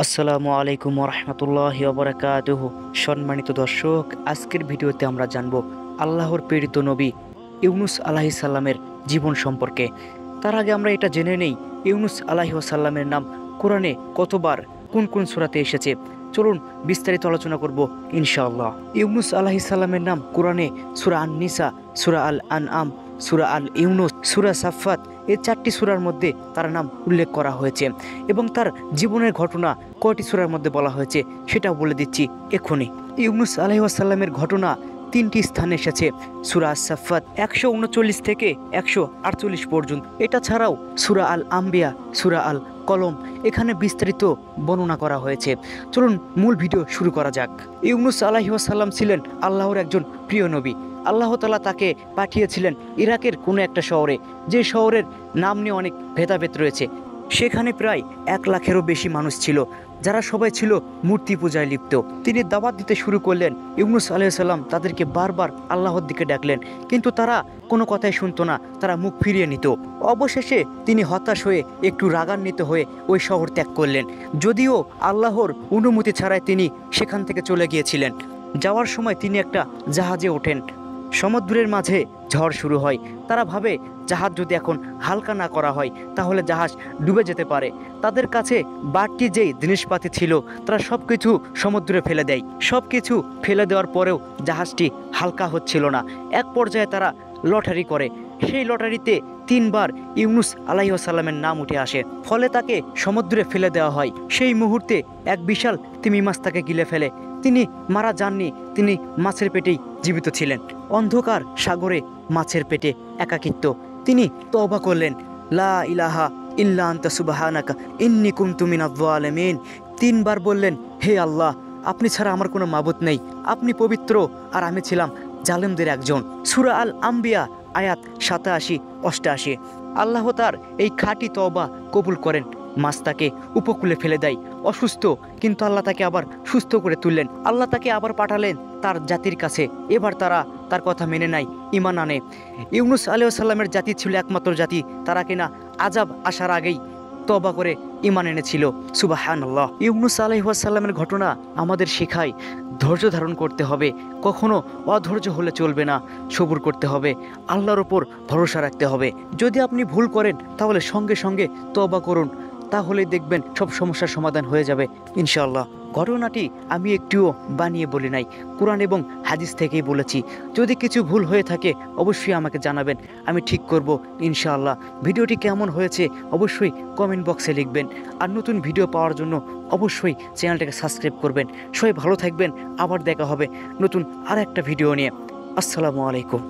আসসালামু আলাইকুম রহমতুল্লাহি ওবরাকাতুহু। সম্মানিত দর্শক, আজকের ভিডিওতে আমরা জানব আল্লাহর প্রেরিত নবী ইউনুস আলাইহিস সালামের জীবন সম্পর্কে। তার আগে আমরা এটা জেনে নেই ইউনুস আলাইহিস সালামের নাম কোরআনে কতবার কোন কোন সূরাতে এসেছে। চলুন বিস্তারিত আলোচনা করব ইনশাআল্লাহ। ইউনুস আলাইহিস সালামের নাম কোরআনে সূরা আন-নিসা, সূরা আল আনআম, সূরা আল ইউনুস, সূরা সাফফাত এই 4টি সূরার মধ্যে তার নাম উল্লেখ করা হয়েছে এবং তার জীবনের ঘটনা কয়টি সূরার মধ্যে বলা হয়েছে সেটাও বলে দিচ্ছি এক্ষুনি। ইউনুস আলাইহিস সালামের ঘটনা 3টি স্থানে এসেছে। সূরা আস-সাফফাত 139 থেকে 148 পর্যন্ত। এটা ছাড়াও সূরা আল আম্বিয়া, সূরা আল কলম এখানে বিস্তারিত বর্ণনা করা হয়েছে। চলুন মূল ভিডিও শুরু করা যাক। ইউনুস আলাইহিস সালাম ছিলেন আল্লাহর একজন প্রিয় নবী। আল্লাহ তাআলা তাকে পাঠিয়েছিলেন ইরাকের কোনো একটা শহরে, যে শহরের নাম নিয়ে অনেক ভেদাভেদ রয়েছে। সেখানে প্রায় 1 লাখেরও বেশি মানুষ ছিল, যারা সবাই ছিল মূর্তি পূজায় লিপ্ত। তিনি দাওয়াত দিতে শুরু করলেন। ইউনুস আলাইহিস সালাম তাদেরকে বারবার আল্লাহর দিকে ডাকলেন, কিন্তু তারা কোনো কথাই শুনতো না, তারা মুখ ফিরিয়ে নিত। অবশেষে তিনি হতাশ হয়ে একটু রাগান্বিত হয়ে ওই শহর ত্যাগ করলেন। যদিও আল্লাহর অনুমতি ছাড়াই তিনি সেখান থেকে চলে গিয়েছিলেন। যাওয়ার সময় তিনি একটা জাহাজে ওঠেন। সমুদ্রের মাঝে ঝড় শুরু হয়। তারা ভাবে জাহাজ যদি এখন হালকা না করা হয় তাহলে জাহাজ ডুবে যেতে পারে। তাদের কাছে বাড়তি যেই জিনিসপাতি ছিল তারা সব কিছু সমুদ্রে ফেলে দেয়। সব কিছু ফেলে দেওয়ার পরেও জাহাজটি হালকা হচ্ছিল না। এক পর্যায়ে তারা লটারি করে। সেই লটারিতে 3বার ইউনুস আলাইহিস সালামের নাম উঠে আসে। ফলে তাকে সমুদ্রে ফেলে দেওয়া হয়। সেই মুহূর্তে এক বিশাল তিমি মাছ তাকে গিলে ফেলে। তিনি মারা যাননি, তিনি মাছের পেটেই জীবিত ছিলেন। অন্ধকার সাগরে মাছের পেটে একাকিত্ব। তিনি তওবা করলেন, লা ইলাহা ইল্লা আনতা সুবহানাকা ইন্নী কুনতু মিনাজ জালিমিন। 3বার বললেন, হে আল্লাহ, আপনি ছাড়া আমার কোনো মাবুদ নেই, আপনি পবিত্র আর আমি ছিলাম জালেমদের একজন। সূরা আল আম্বিয়া আয়াত 87-88। আল্লাহ তার এই খাঁটি তওবা কবুল করেন। মাছ তাকে উপকূলে ফেলে দেয় অসুস্থ, কিন্তু আল্লাহ তাকে আবার সুস্থ করে তুললেন। আল্লাহ তাকে আবার পাঠালেন তার জাতির কাছে। এবার তারা তার কথা মেনে নেয়, ঈমান আনে। ইউনুস আলাইহিস সালামের জাতি ছিল একমাত্র জাতি তারা কিনা আযাব আসার আগেই তওবা করে ঈমান এনেছিল। সুবহানাল্লাহ। ইউনুস আলাইহিস সালামের ঘটনা আমাদের শেখায় ধৈর্য ধারণ করতে হবে, কখনো অধৈর্য হলে চলবে না, সবুর করতে হবে, আল্লাহর ওপর ভরসা রাখতে হবে। যদি আপনি ভুল করেন তাহলে সঙ্গে সঙ্গে তওবা করুন, তাহলেই দেখবেন সব সমস্যার সমাধান হয়ে যাবে ইনশাআল্লাহ। ঘটনাটি আমি একটুও বানিয়ে বলি নাই, কোরআন এবং হাদিস থেকেই বলেছি। যদি কিছু ভুল হয়ে থাকে অবশ্যই আমাকে জানাবেন, আমি ঠিক করব ইনশাআল্লাহ। ভিডিওটি কেমন হয়েছে অবশ্যই কমেন্ট বক্সে লিখবেন। আর নতুন ভিডিও পাওয়ার জন্য অবশ্যই চ্যানেলটাকে সাবস্ক্রাইব করবেন। সবাই ভালো থাকবেন, আবার দেখা হবে নতুন আর একটা ভিডিও নিয়ে। আসসালামু আলাইকুম।